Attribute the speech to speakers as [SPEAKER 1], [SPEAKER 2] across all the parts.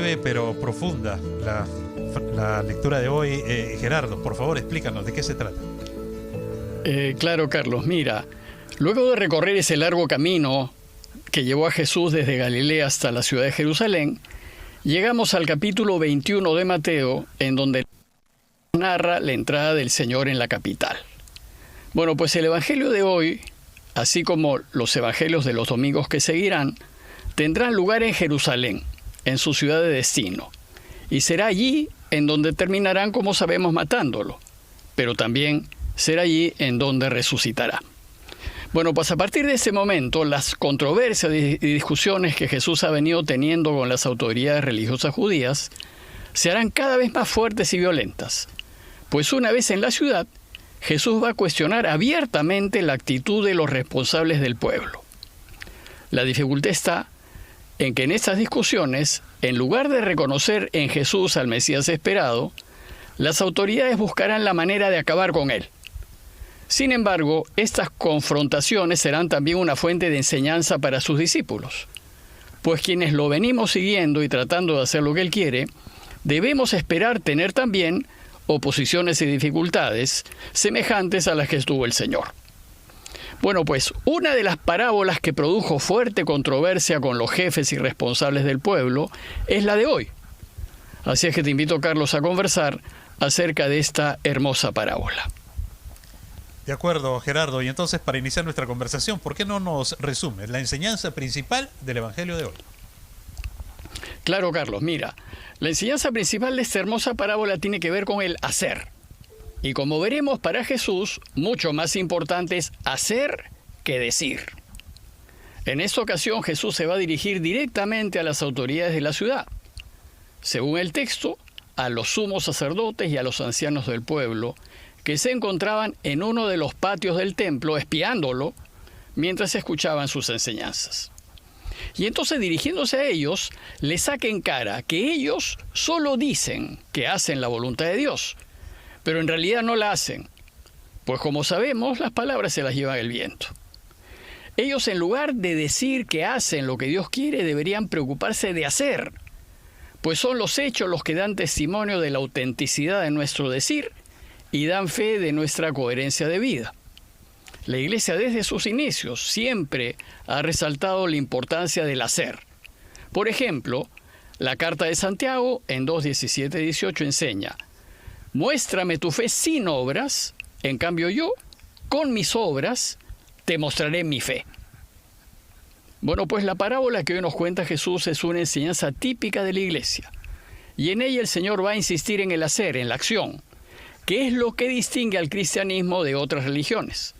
[SPEAKER 1] breve pero profunda la lectura de hoy. Gerardo, por favor, explícanos de qué se trata.
[SPEAKER 2] Claro, Carlos. Mira, luego de recorrer ese largo camino que llevó a Jesús desde Galilea hasta la ciudad de Jerusalén, llegamos al capítulo 21 de Mateo, en donde narra la entrada del Señor en la capital. Bueno, pues el evangelio de hoy, así como los evangelios de los domingos que seguirán, tendrán lugar en Jerusalén, en su ciudad de destino, y será allí en donde terminarán, como sabemos, matándolo, pero también será allí en donde resucitará. Bueno, pues a partir de ese momento, las controversias y discusiones que Jesús ha venido teniendo con las autoridades religiosas judías se harán cada vez más fuertes y violentas, pues una vez en la ciudad, Jesús va a cuestionar abiertamente la actitud de los responsables del pueblo. La dificultad está en que en estas discusiones, en lugar de reconocer en Jesús al Mesías esperado, las autoridades buscarán la manera de acabar con él. Sin embargo, estas confrontaciones serán también una fuente de enseñanza para sus discípulos, pues quienes lo venimos siguiendo y tratando de hacer lo que él quiere, debemos esperar tener también oposiciones y dificultades semejantes a las que estuvo el Señor. Bueno, pues una de las parábolas que produjo fuerte controversia con los jefes y responsables del pueblo es la de hoy. Así es que te invito, Carlos, a conversar acerca de esta hermosa parábola.
[SPEAKER 1] De acuerdo, Gerardo. Y entonces, para iniciar nuestra conversación, ¿por qué no nos resumes la enseñanza principal del Evangelio de hoy?
[SPEAKER 2] Claro, Carlos. Mira, la enseñanza principal de esta hermosa parábola tiene que ver con el hacer. Y como veremos, para Jesús, mucho más importante es hacer que decir. En esta ocasión, Jesús se va a dirigir directamente a las autoridades de la ciudad. Según el texto, a los sumos sacerdotes y a los ancianos del pueblo, que se encontraban en uno de los patios del templo espiándolo mientras escuchaban sus enseñanzas. Y entonces, dirigiéndose a ellos, les saca en cara que ellos solo dicen que hacen la voluntad de Dios, pero en realidad no la hacen, pues como sabemos, las palabras se las lleva el viento. Ellos, en lugar de decir que hacen lo que Dios quiere, deberían preocuparse de hacer, pues son los hechos los que dan testimonio de la autenticidad de nuestro decir y dan fe de nuestra coherencia de vida. La Iglesia desde sus inicios siempre ha resaltado la importancia del hacer. Por ejemplo, la carta de Santiago en 2:17-18 enseña: muéstrame tu fe sin obras, en cambio yo, con mis obras, te mostraré mi fe. Bueno, pues la parábola que hoy nos cuenta Jesús es una enseñanza típica de la Iglesia. Y en ella el Señor va a insistir en el hacer, en la acción, que es lo que distingue al cristianismo de otras religiones.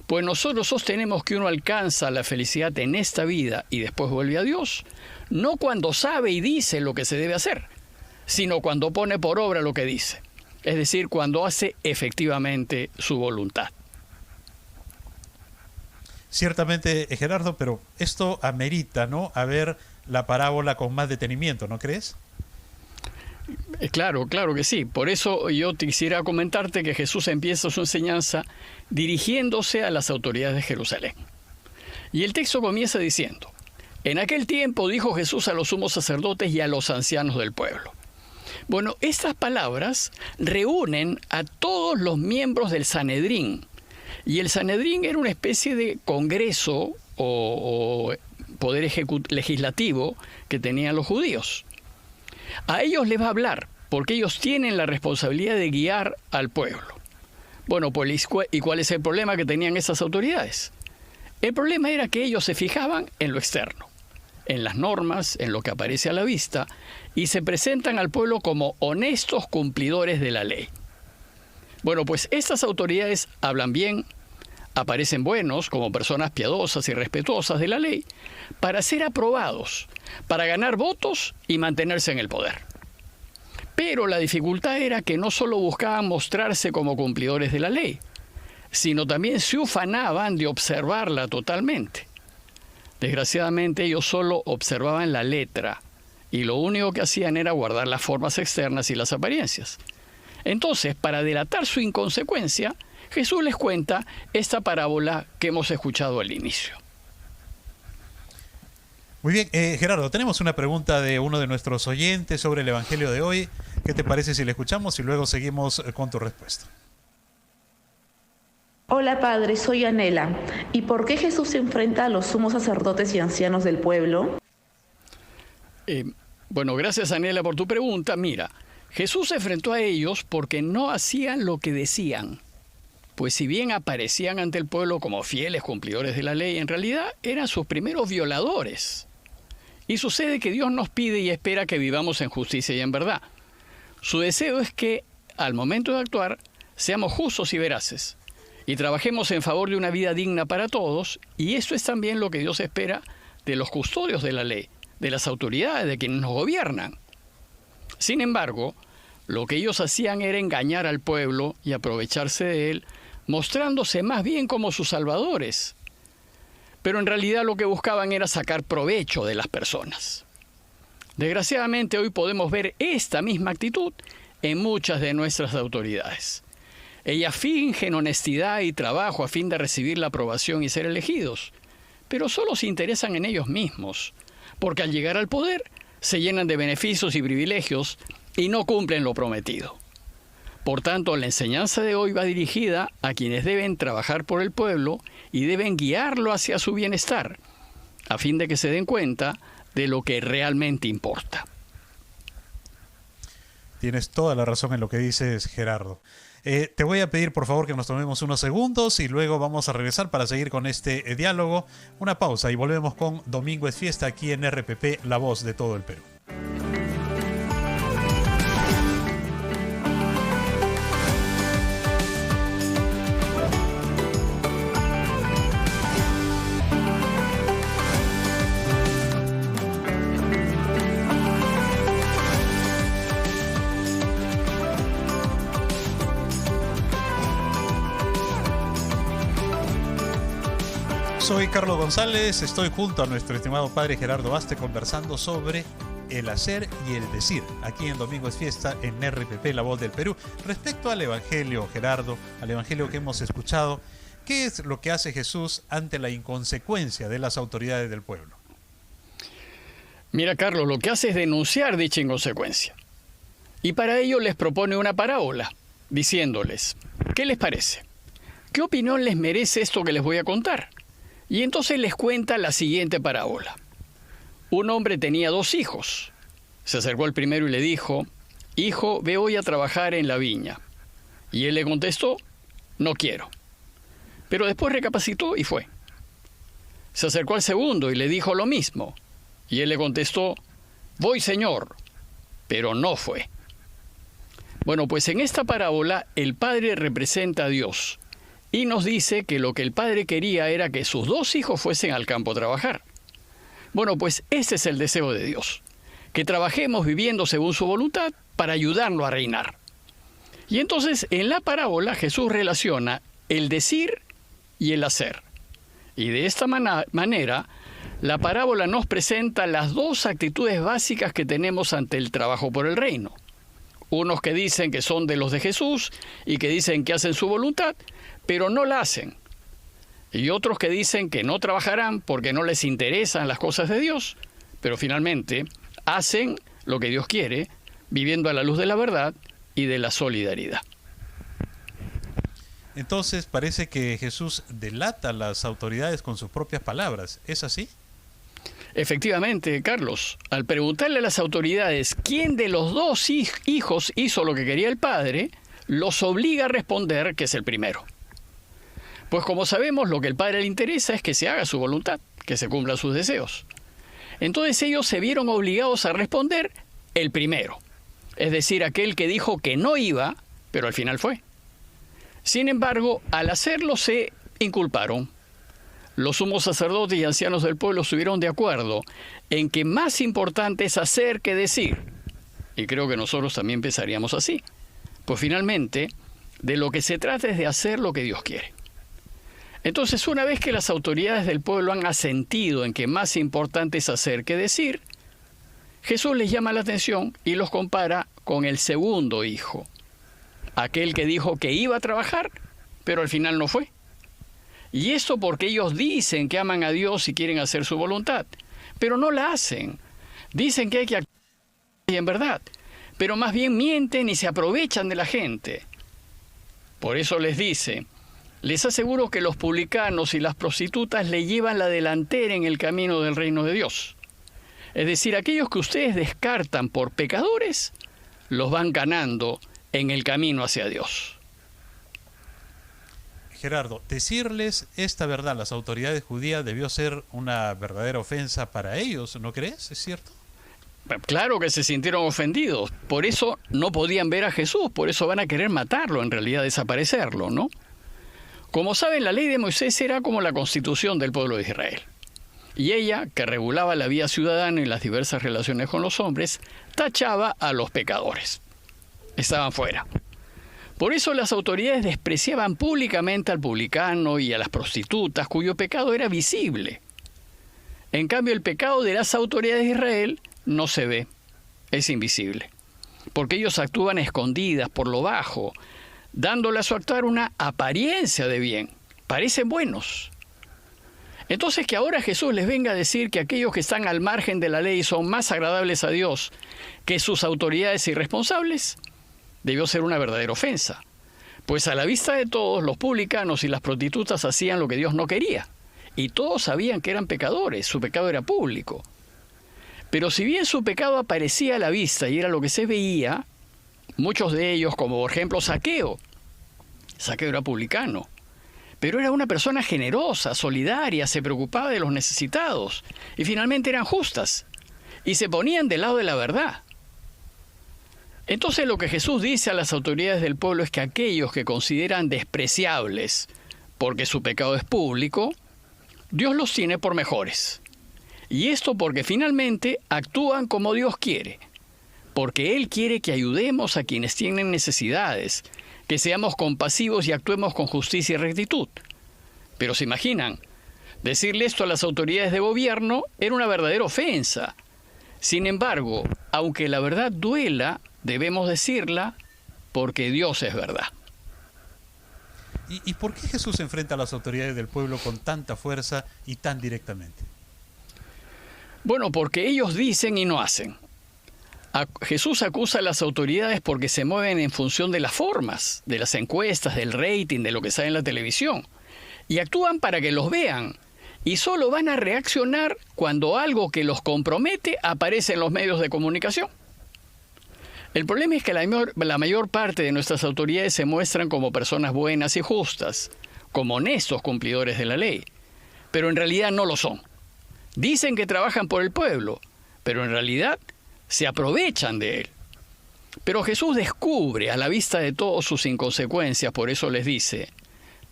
[SPEAKER 2] Pues nosotros sostenemos que uno alcanza la felicidad en esta vida y después vuelve a Dios, no cuando sabe y dice lo que se debe hacer, sino cuando pone por obra lo que dice, es decir, cuando hace efectivamente su voluntad.
[SPEAKER 1] Ciertamente, Gerardo, pero esto amerita, ¿no?, a ver la parábola con más detenimiento, ¿no crees?
[SPEAKER 2] Claro que sí. Por eso yo quisiera comentarte que Jesús empieza su enseñanza dirigiéndose a las autoridades de Jerusalén. Y el texto comienza diciendo: en aquel tiempo dijo Jesús a los sumos sacerdotes y a los ancianos del pueblo. Bueno, estas palabras reúnen a todos los miembros del Sanedrín. Y el Sanedrín era una especie de congreso o poder legislativo que tenían los judíos. A ellos les va a hablar, porque ellos tienen la responsabilidad de guiar al pueblo. Bueno, pues, ¿y cuál es el problema que tenían esas autoridades? El problema era que ellos se fijaban en lo externo, en las normas, en lo que aparece a la vista, y se presentan al pueblo como honestos cumplidores de la ley. Bueno, pues estas autoridades hablan bien, aparecen buenos como personas piadosas y respetuosas de la ley, para ser aprobados, para ganar votos y mantenerse en el poder. Pero la dificultad era que no solo buscaban mostrarse como cumplidores de la ley, sino también se ufanaban de observarla totalmente. Desgraciadamente ellos solo observaban la letra y lo único que hacían era guardar las formas externas y las apariencias. Entonces, para delatar su inconsecuencia, Jesús les cuenta esta parábola que hemos escuchado al inicio.
[SPEAKER 1] Muy bien, Gerardo, tenemos una pregunta de uno de nuestros oyentes sobre el Evangelio de hoy. ¿Qué te parece si le escuchamos y luego seguimos con tu respuesta?
[SPEAKER 3] Hola padre, soy Anela. ¿Y por qué Jesús se enfrenta a los sumos sacerdotes y ancianos del pueblo?
[SPEAKER 2] Bueno, gracias Anela por tu pregunta. Mira, Jesús se enfrentó a ellos porque no hacían lo que decían. Pues si bien aparecían ante el pueblo como fieles cumplidores de la ley, en realidad eran sus primeros violadores. Y sucede que Dios nos pide y espera que vivamos en justicia y en verdad. Su deseo es que, al momento de actuar, seamos justos y veraces, y trabajemos en favor de una vida digna para todos, y eso es también lo que Dios espera de los custodios de la ley, de las autoridades, de quienes nos gobiernan. Sin embargo, lo que ellos hacían era engañar al pueblo y aprovecharse de él, mostrándose más bien como sus salvadores. Pero en realidad lo que buscaban era sacar provecho de las personas. Desgraciadamente hoy podemos ver esta misma actitud en muchas de nuestras autoridades. Ellas fingen honestidad y trabajo a fin de recibir la aprobación y ser elegidos, pero solo se interesan en ellos mismos, porque al llegar al poder se llenan de beneficios y privilegios y no cumplen lo prometido. Por tanto, la enseñanza de hoy va dirigida a quienes deben trabajar por el pueblo y deben guiarlo hacia su bienestar, a fin de que se den cuenta de lo que realmente importa.
[SPEAKER 1] Tienes toda la razón en lo que dices, Gerardo. Te voy a pedir, por favor, que nos tomemos unos segundos y luego vamos a regresar para seguir con este diálogo. Una pausa y volvemos con Domingo es Fiesta aquí en RPP, la voz de todo el Perú. Soy Carlos González, estoy junto a nuestro estimado padre Gerardo Baste conversando sobre el hacer y el decir, aquí en Domingo es Fiesta, en RPP, La Voz del Perú. Respecto al Evangelio, Gerardo, al Evangelio que hemos escuchado, ¿qué es lo que hace Jesús ante la inconsecuencia de las autoridades del pueblo?
[SPEAKER 2] Mira, Carlos, lo que hace es denunciar dicha inconsecuencia. Y para ello les propone una parábola, diciéndoles, ¿qué les parece? ¿Qué opinión les merece esto que les voy a contar? Y entonces les cuenta la siguiente parábola. Un hombre tenía 2 hijos. Se acercó al primero y le dijo, «Hijo, ve hoy a trabajar en la viña». Y él le contestó, «No quiero». Pero después recapacitó y fue. Se acercó al segundo y le dijo lo mismo. Y él le contestó, «Voy, señor», pero no fue. Bueno, pues en esta parábola el padre representa a Dios. Y nos dice que lo que el padre quería era que sus 2 hijos fuesen al campo a trabajar. Bueno, pues ese es el deseo de Dios, que trabajemos viviendo según su voluntad para ayudarlo a reinar. Y entonces en la parábola Jesús relaciona el decir y el hacer. Y de esta manera, la parábola nos presenta las 2 actitudes básicas que tenemos ante el trabajo por el reino. Unos que dicen que son de los de Jesús y que dicen que hacen su voluntad, pero no la hacen. Y otros que dicen que no trabajarán porque no les interesan las cosas de Dios, pero finalmente hacen lo que Dios quiere, viviendo a la luz de la verdad y de la solidaridad.
[SPEAKER 1] Entonces parece que Jesús delata a las autoridades con sus propias palabras. ¿Es así?
[SPEAKER 2] Efectivamente, Carlos, al preguntarle a las autoridades quién de los 2 hijos hizo lo que quería el padre, los obliga a responder que es el primero. Pues como sabemos, lo que el padre le interesa es que se haga su voluntad, que se cumplan sus deseos. Entonces ellos se vieron obligados a responder el primero, es decir, aquel que dijo que no iba, pero al final fue. Sin embargo, al hacerlo se inculparon. Los sumos sacerdotes y ancianos del pueblo estuvieron de acuerdo en que más importante es hacer que decir. Y creo que nosotros también pensaríamos así. Pues finalmente, de lo que se trata es de hacer lo que Dios quiere. Entonces, una vez que las autoridades del pueblo han asentido en que más importante es hacer que decir, Jesús les llama la atención y los compara con el segundo hijo, aquel que dijo que iba a trabajar, pero al final no fue. Y esto porque ellos dicen que aman a Dios y quieren hacer su voluntad, pero no la hacen. Dicen que hay que actuar en verdad, pero más bien mienten y se aprovechan de la gente. Por eso les dice: les aseguro que los publicanos y las prostitutas le llevan la delantera en el camino del reino de Dios. Es decir, aquellos que ustedes descartan por pecadores, los van ganando en el camino hacia Dios.
[SPEAKER 1] Gerardo, decirles esta verdad a las autoridades judías debió ser una verdadera ofensa para ellos, ¿no crees? ¿Es cierto?
[SPEAKER 2] Claro que se sintieron ofendidos, por eso no podían ver a Jesús, por eso van a querer matarlo, en realidad desaparecerlo, ¿no? Como saben, la ley de Moisés era como la constitución del pueblo de Israel. Y ella, que regulaba la vida ciudadana y las diversas relaciones con los hombres, tachaba a los pecadores. Estaban fuera. Por eso las autoridades despreciaban públicamente al publicano y a las prostitutas, cuyo pecado era visible. En cambio, el pecado de las autoridades de Israel no se ve, es invisible, porque ellos actúan escondidas por lo bajo, dándole a su actuar una apariencia de bien. Parecen buenos. Entonces, que ahora Jesús les venga a decir que aquellos que están al margen de la ley son más agradables a Dios que sus autoridades irresponsables, debió ser una verdadera ofensa. Pues a la vista de todos, los publicanos y las prostitutas hacían lo que Dios no quería. Y todos sabían que eran pecadores, su pecado era público. Pero si bien su pecado aparecía a la vista y era lo que se veía, muchos de ellos, como por ejemplo Zaqueo era publicano, pero era una persona generosa, solidaria, se preocupaba de los necesitados, y finalmente eran justas, y se ponían del lado de la verdad. Entonces lo que Jesús dice a las autoridades del pueblo es que aquellos que consideran despreciables porque su pecado es público, Dios los tiene por mejores. Y esto porque finalmente actúan como Dios quiere, porque Él quiere que ayudemos a quienes tienen necesidades, que seamos compasivos y actuemos con justicia y rectitud. Pero se imaginan, decirle esto a las autoridades de gobierno era una verdadera ofensa. Sin embargo, aunque la verdad duela, debemos decirla porque Dios es verdad.
[SPEAKER 1] ¿Y por qué Jesús se enfrenta a las autoridades del pueblo con tanta fuerza y tan directamente?
[SPEAKER 2] Bueno, porque ellos dicen y no hacen. Jesús acusa a las autoridades porque se mueven en función de las formas, de las encuestas, del rating, de lo que sale en la televisión. Y actúan para que los vean. Y solo van a reaccionar cuando algo que los compromete aparece en los medios de comunicación. El problema es que la mayor parte de nuestras autoridades se muestran como personas buenas y justas, como honestos cumplidores de la ley, pero en realidad no lo son. Dicen que trabajan por el pueblo, pero en realidad se aprovechan de él. Pero Jesús descubre a la vista de todos sus inconsecuencias, por eso les dice: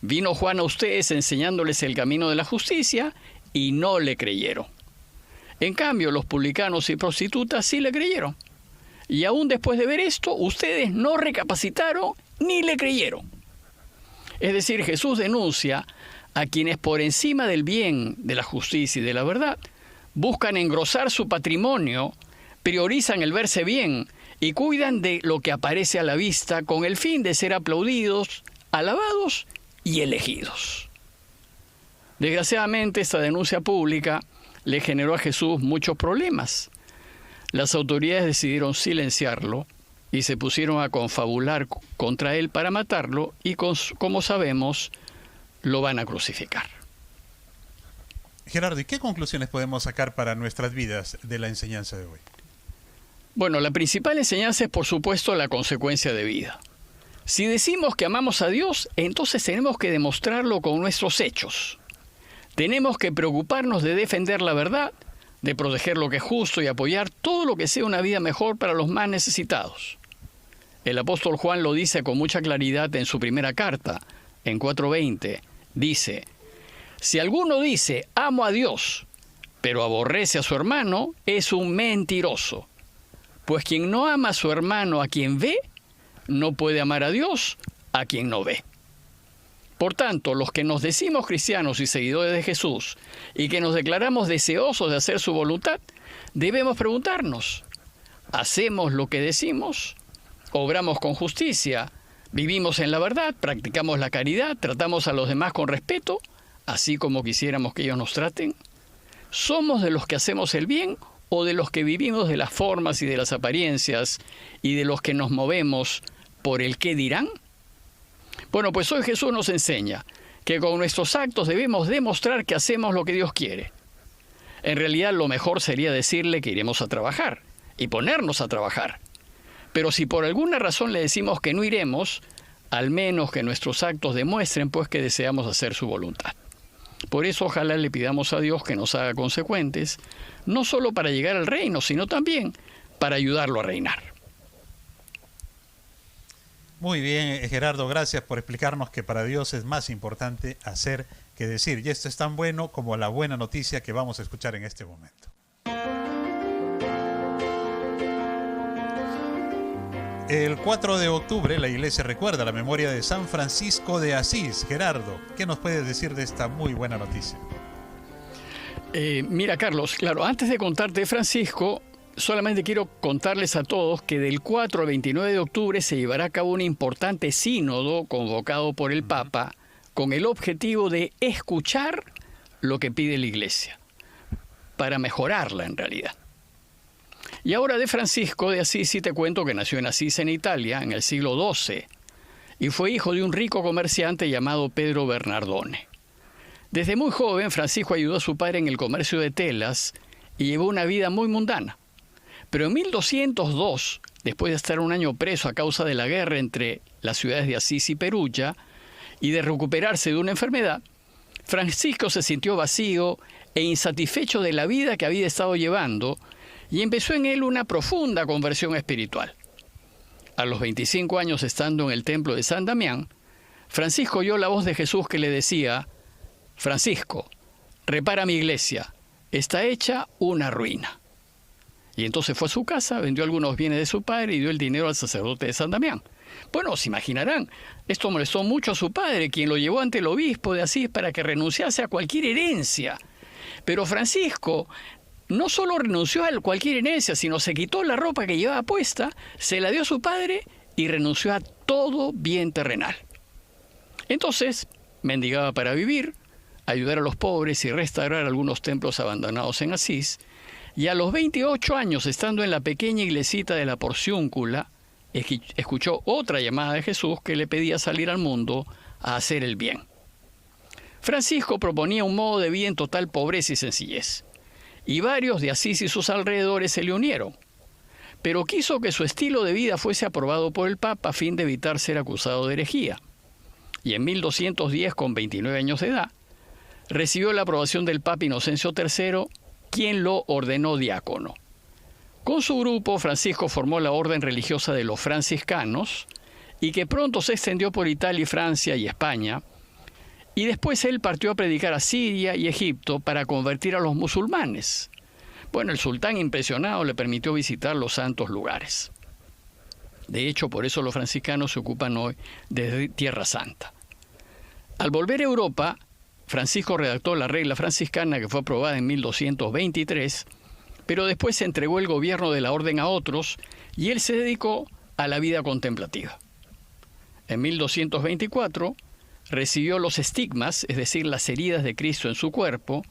[SPEAKER 2] vino Juan a ustedes enseñándoles el camino de la justicia y no le creyeron. En cambio, los publicanos y prostitutas sí le creyeron. Y aún después de ver esto, ustedes no recapacitaron ni le creyeron. Es decir, Jesús denuncia a quienes por encima del bien, de la justicia y de la verdad, buscan engrosar su patrimonio, priorizan el verse bien y cuidan de lo que aparece a la vista con el fin de ser aplaudidos, alabados y elegidos. Desgraciadamente, esta denuncia pública le generó a Jesús muchos problemas. Las autoridades decidieron silenciarlo y se pusieron a confabular contra él para matarlo y, como sabemos, lo van a crucificar.
[SPEAKER 1] Gerardo, ¿y qué conclusiones podemos sacar para nuestras vidas de la enseñanza de hoy?
[SPEAKER 2] Bueno, la principal enseñanza es, por supuesto, la consecuencia de vida. Si decimos que amamos a Dios, entonces tenemos que demostrarlo con nuestros hechos. Tenemos que preocuparnos de defender la verdad, de proteger lo que es justo y apoyar todo lo que sea una vida mejor para los más necesitados. El apóstol Juan lo dice con mucha claridad en su primera carta, en 4:20. Dice: si alguno dice, amo a Dios, pero aborrece a su hermano, es un mentiroso. Pues quien no ama a su hermano a quien ve, no puede amar a Dios a quien no ve. Por tanto, los que nos decimos cristianos y seguidores de Jesús y que nos declaramos deseosos de hacer su voluntad, debemos preguntarnos: ¿hacemos lo que decimos? ¿Obramos con justicia? ¿Vivimos en la verdad? ¿Practicamos la caridad? ¿Tratamos a los demás con respeto, así como quisiéramos que ellos nos traten? ¿somos de los que hacemos el bien o de los que vivimos de las formas y de las apariencias y de los que nos movemos por el qué dirán? Bueno, pues hoy Jesús nos enseña que con nuestros actos debemos demostrar que hacemos lo que Dios quiere. En realidad lo mejor sería decirle que iremos a trabajar y ponernos a trabajar. Pero si por alguna razón le decimos que no iremos, al menos que nuestros actos demuestren pues que deseamos hacer su voluntad. Por eso ojalá le pidamos a Dios que nos haga consecuentes, no solo para llegar al reino, sino también para ayudarlo a reinar.
[SPEAKER 1] Muy bien, Gerardo, gracias por explicarnos que para Dios es más importante hacer que decir. Y esto es tan bueno como la buena noticia que vamos a escuchar en este momento. El 4 de octubre la iglesia recuerda la memoria de San Francisco de Asís. Gerardo, ¿qué nos puedes decir de esta muy buena noticia?
[SPEAKER 2] Mira, Carlos, claro, antes de contarte de Francisco, solamente quiero contarles a todos que del 4 al 29 de octubre se llevará a cabo un importante sínodo convocado por el Papa con el objetivo de escuchar lo que pide la iglesia, para mejorarla en realidad. Y ahora de Francisco de Asís sí te cuento que nació en Asís, en Italia, en el siglo XII, y fue hijo de un rico comerciante llamado Pedro Bernardone. Desde muy joven, Francisco ayudó a su padre en el comercio de telas y llevó una vida muy mundana. Pero en 1202, después de estar un año preso a causa de la guerra entre las ciudades de Asís y Perugia, y de recuperarse de una enfermedad, Francisco se sintió vacío e insatisfecho de la vida que había estado llevando, y empezó en él una profunda conversión espiritual. A los 25 años, estando en el templo de San Damián, Francisco oyó la voz de Jesús que le decía: Francisco, repara mi iglesia, está hecha una ruina. Y entonces fue a su casa, vendió algunos bienes de su padre y dio el dinero al sacerdote de San Damián. Bueno, se imaginarán, esto molestó mucho a su padre, quien lo llevó ante el obispo de Asís para que renunciase a cualquier herencia. Pero Francisco no solo renunció a cualquier herencia, sino se quitó la ropa que llevaba puesta, se la dio a su padre y renunció a todo bien terrenal. Entonces, mendigaba para vivir, ayudar a los pobres y restaurar algunos templos abandonados en Asís, y a los 28 años, estando en la pequeña iglesita de la Porciúncula, escuchó otra llamada de Jesús que le pedía salir al mundo a hacer el bien. Francisco proponía un modo de vida en total pobreza y sencillez, y varios de Asís y sus alrededores se le unieron, pero quiso que su estilo de vida fuese aprobado por el Papa a fin de evitar ser acusado de herejía. Y en 1210, con 29 años de edad, recibió la aprobación del Papa Inocencio III, quien lo ordenó diácono. Con su grupo, Francisco formó la orden religiosa de los franciscanos, y que pronto se extendió por Italia, Francia y España, y después él partió a predicar a Siria y Egipto para convertir a los musulmanes. Bueno, el sultán, impresionado, le permitió visitar los santos lugares. De hecho, por eso los franciscanos se ocupan hoy de Tierra Santa. Al volver a Europa, Francisco redactó la regla franciscana que fue aprobada en 1223, pero después se entregó el gobierno de la orden a otros y él se dedicó a la vida contemplativa. En 1224 recibió los estigmas, es decir, las heridas de Cristo en su cuerpo,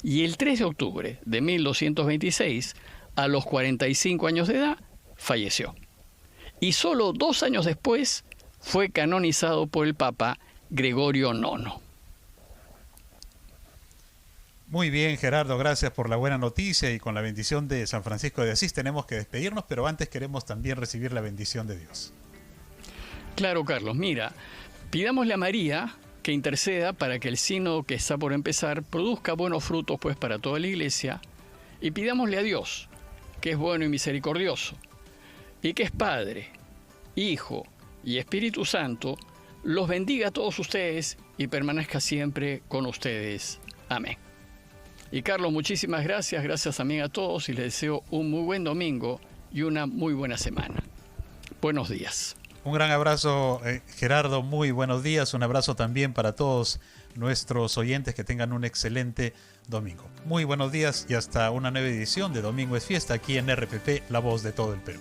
[SPEAKER 2] y el 3 de octubre de 1226, a los 45 años de edad, falleció. Y solo 2 años después fue canonizado por el Papa Gregorio IX.
[SPEAKER 1] Muy bien, Gerardo, gracias por la buena noticia, y con la bendición de San Francisco de Asís tenemos que despedirnos, pero antes queremos también recibir la bendición de Dios.
[SPEAKER 2] Claro, Carlos, mira, pidámosle a María que interceda para que el sínodo que está por empezar produzca buenos frutos pues para toda la iglesia, y pidámosle a Dios, que es bueno y misericordioso, y que es Padre, Hijo y Espíritu Santo, los bendiga a todos ustedes y permanezca siempre con ustedes. Amén. Y Carlos, muchísimas gracias, gracias también a todos, y les deseo un muy buen domingo y una muy buena semana. Buenos días.
[SPEAKER 1] Un gran abrazo, Gerardo, muy buenos días. Un abrazo también para todos nuestros oyentes, que tengan un excelente domingo. Muy buenos días y hasta una nueva edición de Domingo es Fiesta aquí en RPP, La Voz de todo el Perú.